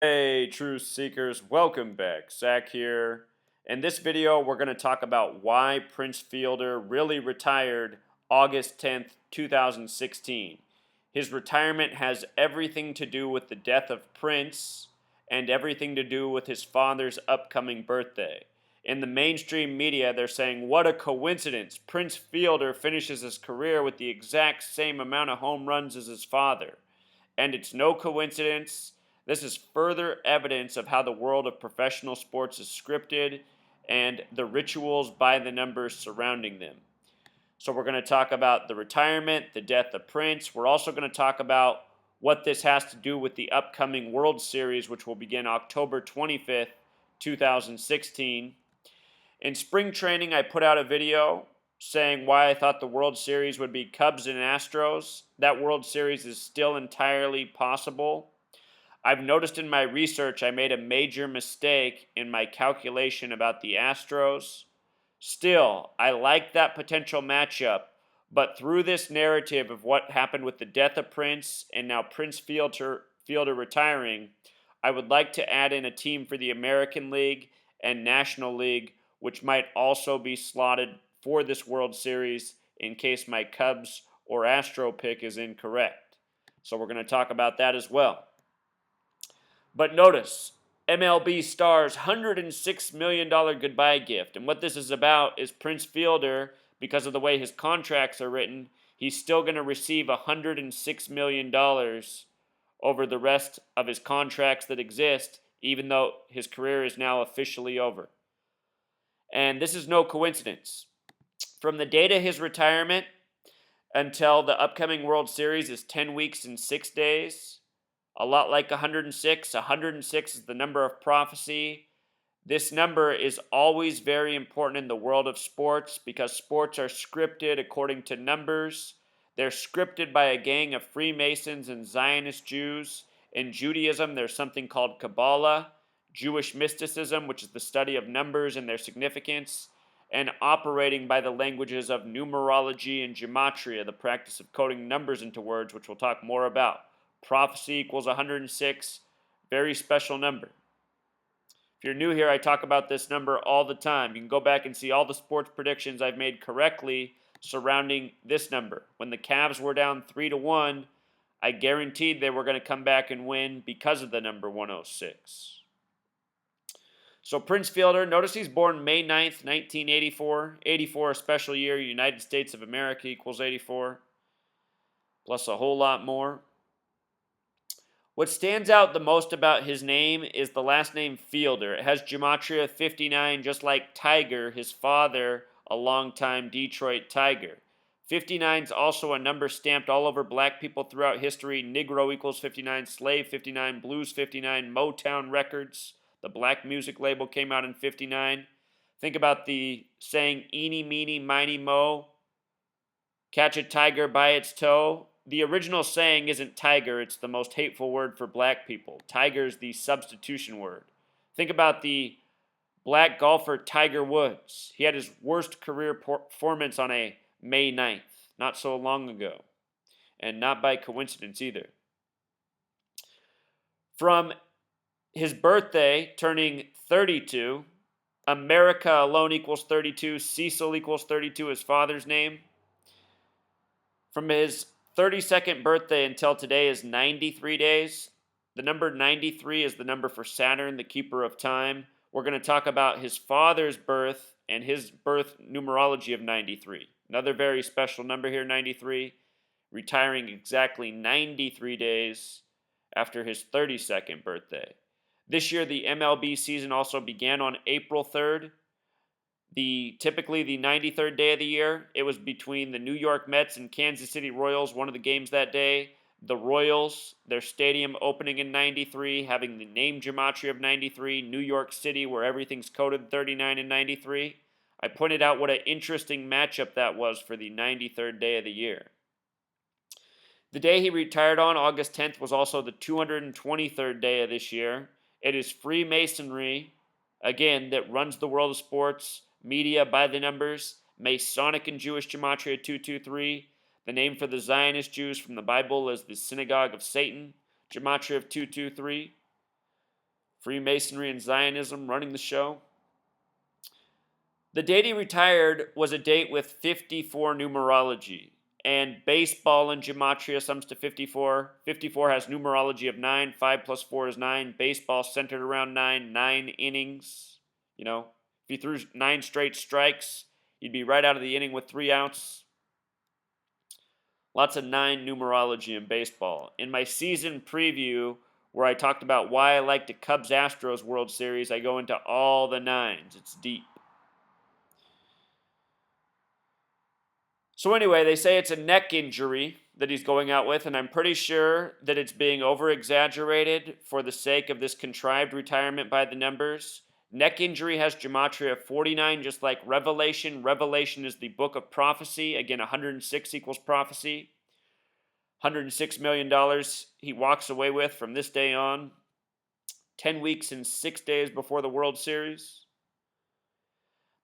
Hey, truth seekers, welcome back. Zach here. In this video, we're going to talk about why Prince Fielder really retired August 10th, 2016. His retirement has everything to do with the death of Prince and everything to do with his father's upcoming birthday. In the mainstream media, they're saying, what a coincidence. Prince Fielder finishes his career with the exact same amount of home runs as his father. And it's no coincidence. This is further evidence of how the world of professional sports is scripted and the rituals by the numbers surrounding them. So, we're going to talk about the retirement, the death of Prince. We're also going to talk about what this has to do with the upcoming World Series, which will begin October 25th, 2016. In spring training, I put out a video saying why I thought the World Series would be Cubs and Astros. That World Series is still entirely possible. I've noticed in my research I made a major mistake in my calculation about the Astros. Still, I like that potential matchup, but through this narrative of what happened with the death of Prince and now Fielder retiring, I would like to add in a team for the American League and National League, which might also be slotted for this World Series in case my Cubs or Astro pick is incorrect. So we're going to talk about that as well. But notice, MLB Star's $106 million goodbye gift. And what this is about is Prince Fielder, because of the way his contracts are written, he's still going to receive $106 million over the rest of his contracts that exist, even though his career is now officially over. And this is no coincidence. From the date of his retirement until the upcoming World Series is 10 weeks and 6 days. A lot like 106. 106 is the number of prophecy. This number is always very important in the world of sports because sports are scripted according to numbers. They're scripted by a gang of Freemasons and Zionist Jews. In Judaism, there's something called Kabbalah, Jewish mysticism, which is the study of numbers and their significance, and operating by the languages of numerology and Gematria, the practice of coding numbers into words, which we'll talk more about. Prophecy equals 106, very special number. If you're new here, I talk about this number all the time. You can go back and see all the sports predictions I've made correctly surrounding this number. When the Cavs were down 3-1, I guaranteed they were going to come back and win because of the number 106. So Prince Fielder, notice he's born May 9th, 1984. 84, a special year. United States of America equals 84. Plus a whole lot more. What stands out the most about his name is the last name Fielder. It has Gematria 59, just like Tiger, his father, a longtime Detroit Tiger. 59 is also a number stamped all over black people throughout history. Negro equals 59, Slave 59, Blues 59, Motown Records. The black music label came out in 59. Think about the saying, eeny, meeny, miny, mo, catch a tiger by its toe. The original saying isn't tiger, it's the most hateful word for black people. Tiger's the substitution word. Think about the black golfer Tiger Woods. He had his worst career performance on a May 9th, not so long ago, and not by coincidence either. From his birthday, turning 32, America alone equals 32, Cecil equals 32, his father's name. From his 32nd birthday until today is 93 days. The number 93 is the number for Saturn, the keeper of time. We're going to talk about his father's birth and his birth numerology of 93. Another very special number here, 93, retiring exactly 93 days after his 32nd birthday. This year, the MLB season also began on April 3rd. Typically the 93rd day of the year. It was between the New York Mets and Kansas City Royals, one of the games that day. The Royals, their stadium opening in 93, having the name Gematria of 93. New York City, where everything's coded 39 and 93. I pointed out what an interesting matchup that was for the 93rd day of the year. The day he retired on, August 10th, was also the 223rd day of this year. It is Freemasonry, again, that runs the world of sports, media by the numbers, Masonic and Jewish Gematria 223. The name for the Zionist Jews from the Bible is the Synagogue of Satan, Gematria of 223. Freemasonry and Zionism running the show. The date he retired was a date with 54 numerology, and baseball in Gematria sums to 54. 54 has numerology of 9, 5 plus 4 is 9. Baseball centered around 9, 9 innings. You know, if he threw 9 straight strikes, he'd be right out of the inning with 3 outs. Lots of 9 numerology in baseball. In my season preview, where I talked about why I like the Cubs-Astros World Series, I go into all the 9s. It's deep. So anyway, they say it's a neck injury that he's going out with, and I'm pretty sure that it's being over-exaggerated for the sake of this contrived retirement by the numbers. Neck injury has Gematria 49, just like Revelation. Revelation is the book of prophecy. Again, 106 equals prophecy. $106 million he walks away with from this day on. 10 weeks and 6 days before the World Series.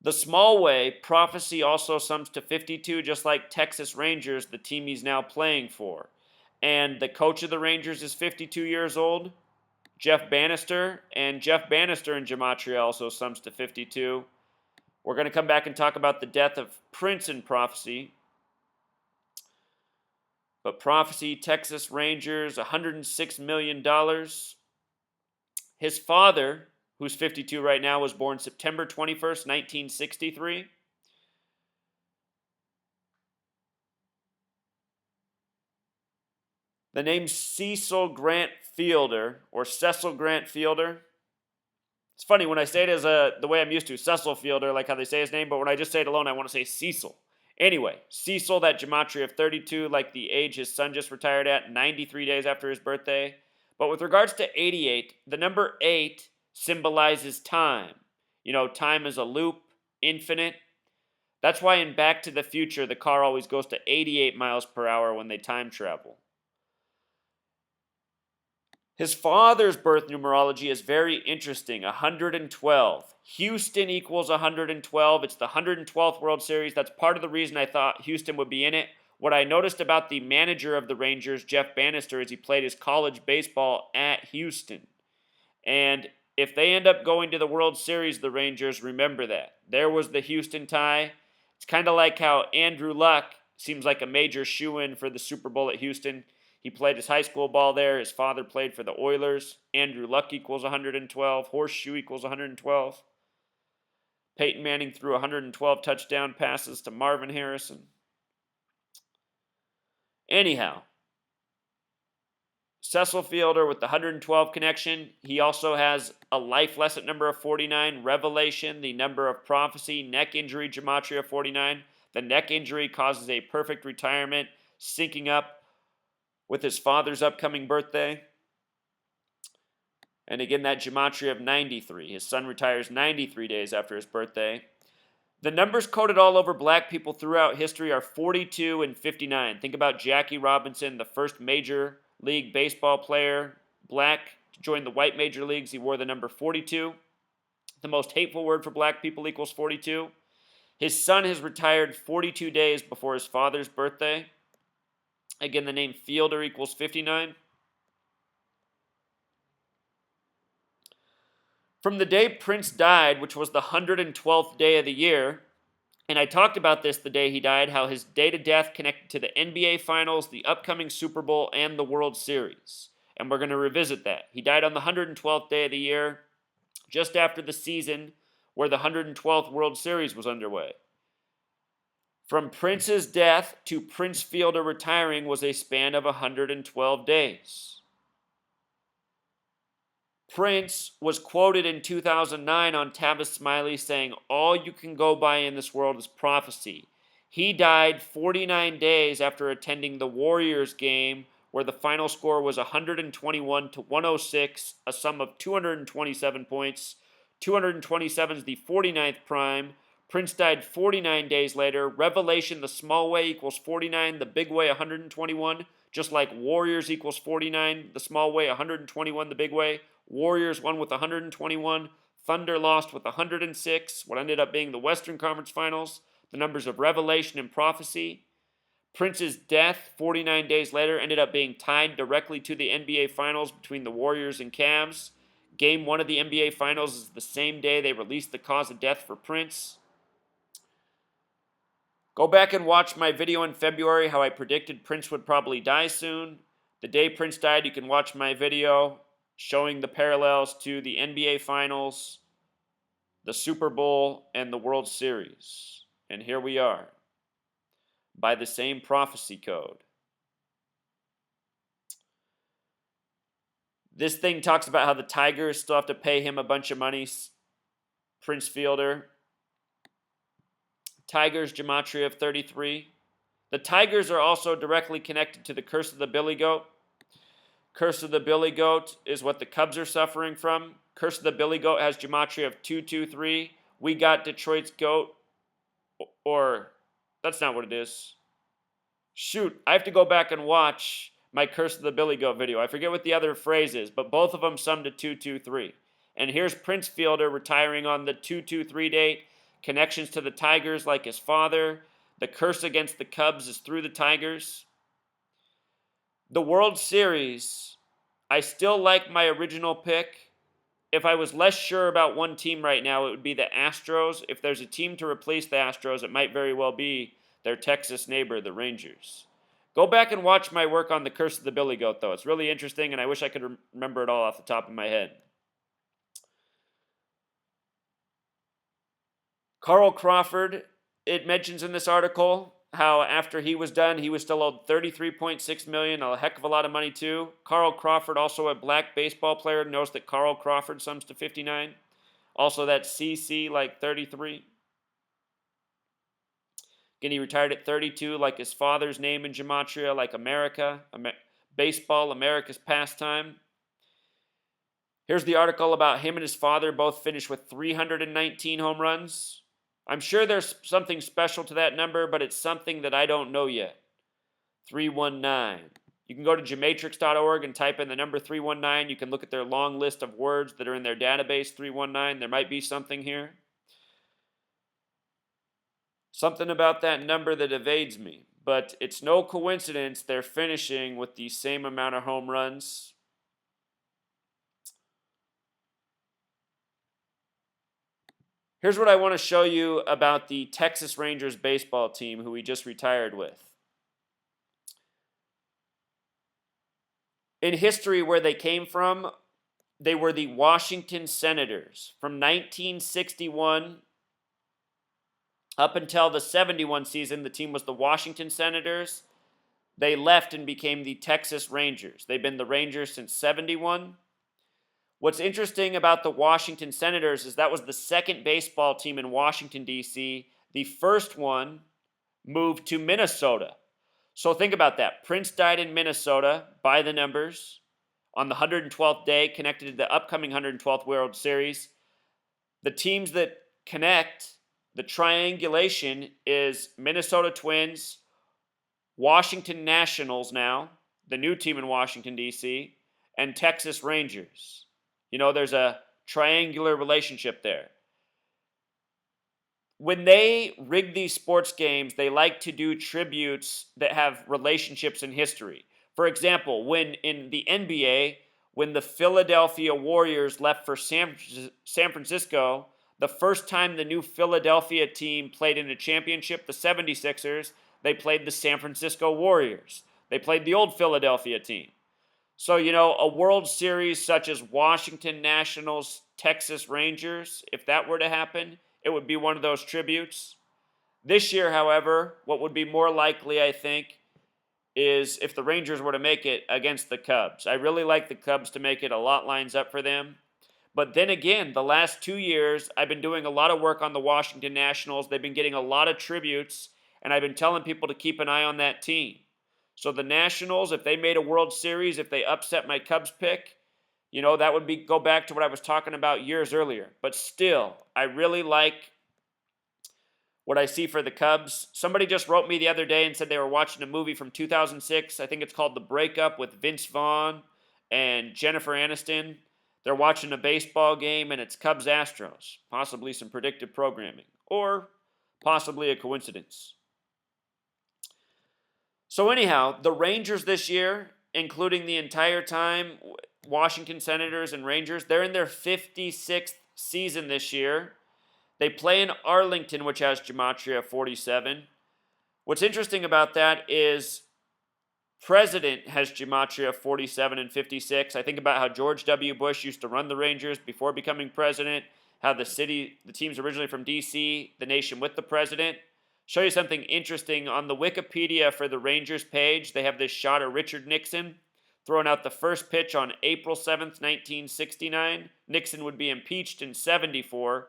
The small way, prophecy also sums to 52, just like Texas Rangers, the team he's now playing for. And the coach of the Rangers is 52 years old, Jeff Bannister, and Jeff Bannister in Gematria also sums to 52. We're going to come back and talk about the death of Prince in prophecy. But prophecy, Texas Rangers, $106 million. His father, who's 52 right now, was born September 21st, 1963. The name Cecil Grant Fielder, or Cecil Grant Fielder. It's funny, when I say it as the way I'm used to, Cecil Fielder, like how they say his name, but when I just say it alone, I want to say Cecil. Anyway, Cecil, that Gematria of 32, like the age his son just retired at, 93 days after his birthday. But with regards to 88, the number 8 symbolizes time. You know, time is a loop, infinite. That's why in Back to the Future, the car always goes to 88 miles per hour when they time travel. His father's birth numerology is very interesting, 112. Houston equals 112. It's the 112th World Series. That's part of the reason I thought Houston would be in it. What I noticed about the manager of the Rangers, Jeff Bannister, is he played his college baseball at Houston. And if they end up going to the World Series, the Rangers, remember that. There was the Houston tie. It's kind of like how Andrew Luck seems like a major shoo-in for the Super Bowl at Houston. He played his high school ball there. His father played for the Oilers. Andrew Luck equals 112. Horseshoe equals 112. Peyton Manning threw 112 touchdown passes to Marvin Harrison. Anyhow, Cecil Fielder with the 112 connection. He also has a life lesson number of 49. Revelation, the number of prophecy. Neck injury, Gematria 49. The neck injury causes a perfect retirement, syncing up with his father's upcoming birthday. And again, that Gematria of 93. His son retires 93 days after his birthday. The numbers coded all over black people throughout history are 42 and 59. Think about Jackie Robinson, the first major league baseball player, black, to join the white major leagues. He wore the number 42. The most hateful word for black people equals 42. His son has retired 42 days before his father's birthday. Again, the name Fielder equals 59. From the day Prince died, which was the 112th day of the year, and I talked about this the day he died, how his date of death connected to the NBA Finals, the upcoming Super Bowl, and the World Series. And we're going to revisit that. He died on the 112th day of the year, just after the season where the 112th World Series was underway. From Prince's death to Prince Fielder retiring was a span of 112 days. Prince was quoted in 2009 on Tavis Smiley saying, "All you can go by in this world is prophecy." He died 49 days after attending the Warriors game where the final score was 121 to 106, a sum of 227 points. 227 is the 49th prime. Prince died 49 days later. Revelation, the small way equals 49, the big way 121. Just like Warriors equals 49, the small way 121, the big way. Warriors won with 121. Thunder lost with 106, what ended up being the Western Conference Finals. The numbers of Revelation and prophecy. Prince's death 49 days later ended up being tied directly to the NBA Finals between the Warriors and Cavs. Game 1 of the NBA Finals is the same day they released the cause of death for Prince. Go back and watch my video in February how I predicted Prince would probably die soon. The day Prince died, you can watch my video showing the parallels to the NBA Finals, the Super Bowl, and the World Series. And here we are, by the same prophecy code. This thing talks about how the Tigers still have to pay him a bunch of money, Prince Fielder. Tigers Gematria of 33. The Tigers are also directly connected to the curse of the Billy Goat. Curse of the Billy Goat is what the Cubs are suffering from. Curse of the Billy Goat has Gematria of 223. We got Detroit's Goat, or that's not what it is. Shoot, I have to go back and watch my Curse of the Billy Goat video. I forget what the other phrase is, but both of them sum to 223. And here's Prince Fielder retiring on the 223 date. Connections to the Tigers like his father. The curse against the Cubs is through the Tigers. The World Series, I still like my original pick. If I was less sure about one team right now, it would be the Astros. If there's a team to replace the Astros, it might very well be their Texas neighbor, the Rangers. Go back and watch my work on the Curse of the Billy Goat, though. It's really interesting, and I wish I could remember it all off the top of my head. Carl Crawford, it mentions in this article how after he was done, he was still owed $33.6 million, a heck of a lot of money too. Carl Crawford, also a black baseball player, knows that Carl Crawford sums to 59. Also that CC like 33. Again, he retired at 32, like his father's name in Gematria, like America, baseball, America's pastime. Here's the article about him and his father both finished with 319 home runs. I'm sure there's something special to that number, but it's something that I don't know yet. 319. You can go to gematrix.org and type in the number 319. You can look at their long list of words that are in their database, 319. There might be something here. Something about that number that evades me. But it's no coincidence they're finishing with the same amount of home runs. Here's what I want to show you about the Texas Rangers baseball team who we just retired with. In history, where they came from, they were the Washington Senators. From 1961 up until the 71 season, the team was the Washington Senators. They left and became the Texas Rangers. They've been the Rangers since 71. What's interesting about the Washington Senators is that was the second baseball team in Washington, D.C. The first one moved to Minnesota. So think about that. Prince died in Minnesota by the numbers on the 112th day, connected to the upcoming 112th World Series. The teams that connect, the triangulation is Minnesota Twins, Washington Nationals now, the new team in Washington, D.C., and Texas Rangers. You know, there's a triangular relationship there. When they rig these sports games, they like to do tributes that have relationships in history. For example, when in the NBA, when the Philadelphia Warriors left for San Francisco, the first time the new Philadelphia team played in a championship, the 76ers, they played the San Francisco Warriors. They played the old Philadelphia team. So, you know, a World Series such as Washington Nationals, Texas Rangers, if that were to happen, it would be one of those tributes. This year, however, what would be more likely, I think, is if the Rangers were to make it against the Cubs. I really like the Cubs to make it. A lot lines up for them. But then again, the last 2 years, I've been doing a lot of work on the Washington Nationals. They've been getting a lot of tributes, and I've been telling people to keep an eye on that team. So the Nationals, if they made a World Series, if they upset my Cubs pick, you know, that would be go back to what I was talking about years earlier. But still, I really like what I see for the Cubs. Somebody just wrote me the other day and said they were watching a movie from 2006. I think it's called The Breakup with Vince Vaughn and Jennifer Aniston. They're watching a baseball game and it's Cubs-Astros. Possibly some predictive programming. Or possibly a coincidence. So anyhow, the Rangers this year, including the entire time, Washington Senators and Rangers. They're in their 56th season this year. They play in Arlington, which has Gematria 47. What's interesting about that is President has Gematria 47 and 56. I think about how George W. Bush used to run the Rangers before becoming president, how the team's originally from D.C., the nation with the president. Show you something interesting. On the Wikipedia for the Rangers page, they have this shot of Richard Nixon throwing out the first pitch on April 7th, 1969. Nixon would be impeached in 74.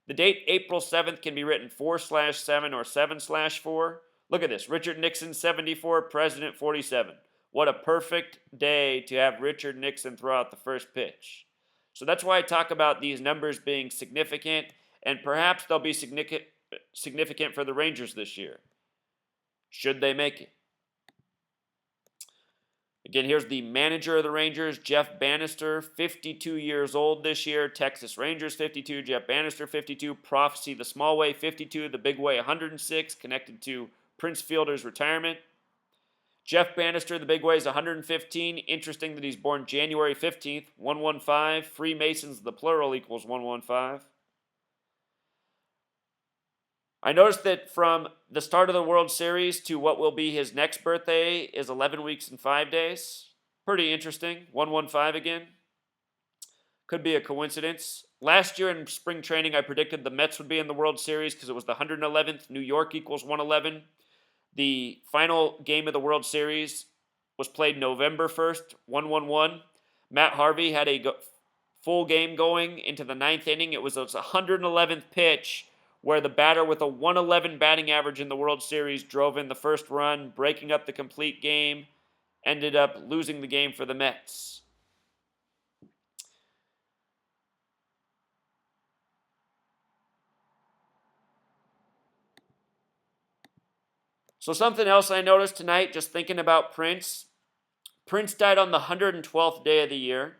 The date April 7th can be written 4/7 or 7/4. Look at this. Richard Nixon, 74, President, 47. What a perfect day to have Richard Nixon throw out the first pitch. So that's why I talk about these numbers being significant, and perhaps they'll be significant for the Rangers this year, should they make it. Again, here's the manager of the Rangers, Jeff Bannister, 52 years old this year. Texas Rangers, 52. Jeff Bannister, 52. Prophecy the small way, 52. The big way, 106, connected to Prince Fielder's retirement. Jeff Bannister, the big way, is 115. Interesting that he's born January 15th, 115. Freemasons, the plural, equals 115. I noticed that from the start of the World Series to what will be his next birthday is 11 weeks and 5 days. Pretty interesting. 115 again. Could be a coincidence. Last year in spring training, I predicted the Mets would be in the World Series because it was the 111th. New York equals 111. The final game of the World Series was played November 1st, 1-1-1. Matt Harvey had a full game going into the ninth inning. It was his 111th pitch where the batter with a 111 batting average in the World Series drove in the first run, breaking up the complete game, ended up losing the game for the Mets. So something else I noticed tonight, just thinking about Prince. Prince died on the 112th day of the year.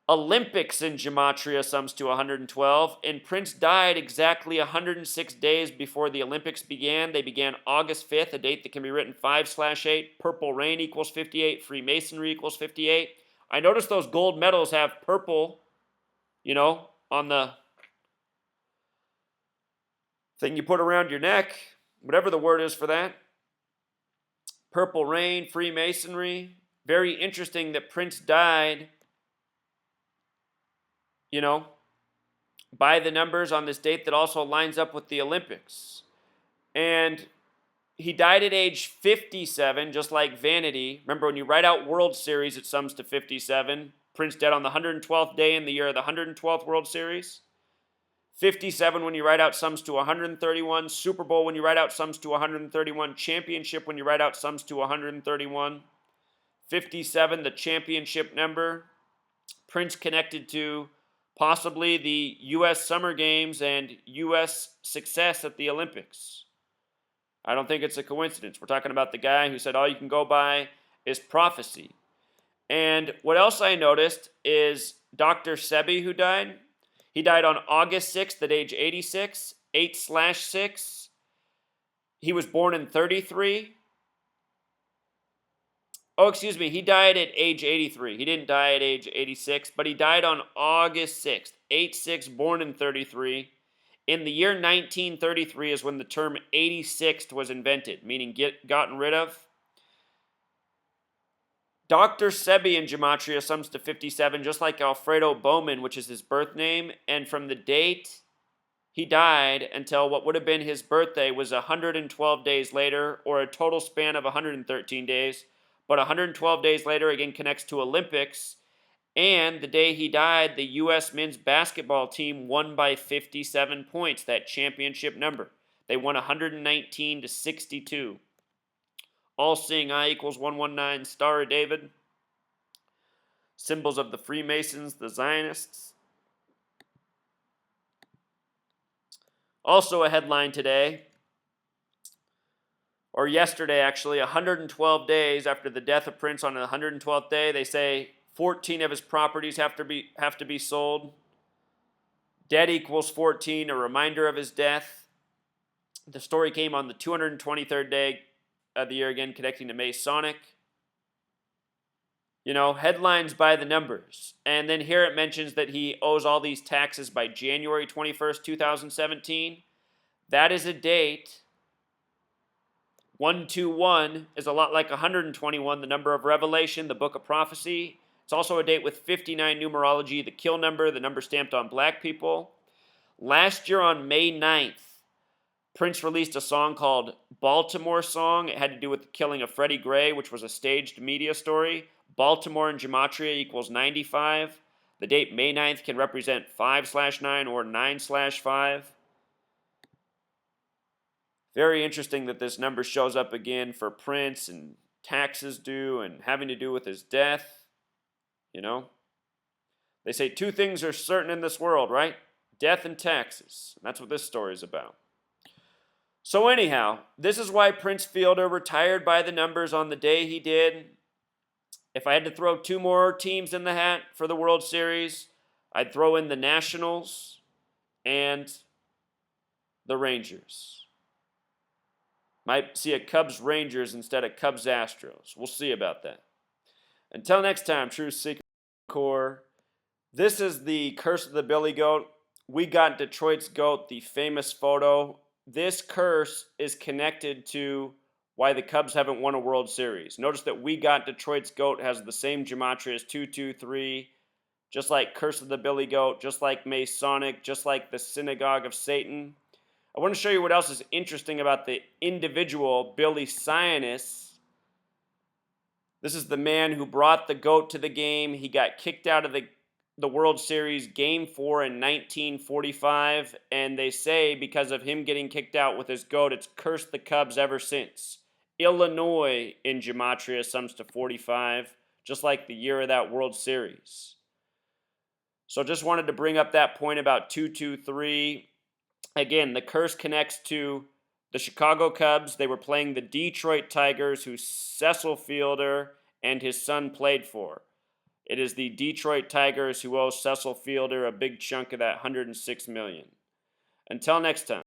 Olympics in Gematria sums to 112, and Prince died exactly 106 days before the Olympics began. They began August 5th, a date that can be written 5/8. Purple Rain equals 58. Freemasonry equals 58. I noticed those gold medals have purple, on the thing you put around your neck, whatever the word is for that. Purple Rain, Freemasonry. Very interesting that Prince died by the numbers on this date that also lines up with the Olympics. And he died at age 57, just like Vanity. Remember, when you write out World Series, it sums to 57. Prince died on the 112th day in the year of the 112th World Series. 57 when you write out sums to 131. Super Bowl when you write out sums to 131. Championship when you write out sums to 131. 57, the championship number. Prince connected to possibly the U.S. Summer Games and U.S. success at the Olympics. I don't think it's a coincidence. We're talking about the guy who said all you can go by is prophecy. And what else I noticed is Dr. Sebi, who died. He died on August 6th at age 86, 8/6. He was born in 33. Oh, excuse me, he died at age 83. He didn't die at age 86, but he died on August 6th, 8/6, born in 33. In the year 1933 is when the term 86th was invented, meaning gotten rid of. Dr. Sebi in Gematria sums to 57, just like Alfredo Bowman, which is his birth name, and from the date he died until what would have been his birthday was 112 days later, or a total span of 113 days. But 112 days later, again, connects to Olympics. And the day he died, the U.S. men's basketball team won by 57 points, that championship number. They won 119-62. All seeing eye equals 119, Star of David. Symbols of the Freemasons, the Zionists. Also a headline today, or yesterday actually, 112 days after the death of Prince. On the 112th day, they say 14 of his properties have to be sold. Dead equals 14, a reminder of his death. The story came on the 223rd day of the year, again connecting to Masonic. You know, headlines by the numbers. And then here it mentions that he owes all these taxes by January 21st, 2017. That is a date. 121 is a lot like 121, the number of Revelation, the book of prophecy. It's also a date with 59 numerology, the kill number, the number stamped on black people. Last year on May 9th, Prince released a song called Baltimore Song. It had to do with the killing of Freddie Gray, which was a staged media story. Baltimore in Gematria equals 95. The date May 9th can represent 5/9 or 9/5. Very interesting that this number shows up again for Prince and taxes due and having to do with his death. You know, they say two things are certain in this world, right? Death and taxes. And that's what this story is about. So anyhow, this is why Prince Fielder retired by the numbers on the day he did. If I had to throw two more teams in the hat for the World Series, I'd throw in the Nationals and the Rangers. Might see a Cubs-Rangers instead of Cubs-Astros. We'll see about that. Until next time, True Seeker Core. This is the Curse of the Billy Goat. We got Detroit's goat, the famous photo. This curse is connected to why the Cubs haven't won a World Series. Notice that We Got Detroit's Goat has the same gematria as 223, just like Curse of the Billy Goat, just like Masonic, just like the Synagogue of Satan. I want to show you what else is interesting about the individual Billy Sionis. This is the man who brought the goat to the game. He got kicked out of the World Series Game 4 in 1945, and they say because of him getting kicked out with his goat, it's cursed the Cubs ever since. Illinois in Gematria sums to 45, just like the year of that World Series. So just wanted to bring up that point about 223. Again, the curse connects to the Chicago Cubs. They were playing the Detroit Tigers, who Cecil Fielder and his son played for. It is the Detroit Tigers who owe Cecil Fielder a big chunk of that $106 million. Until next time.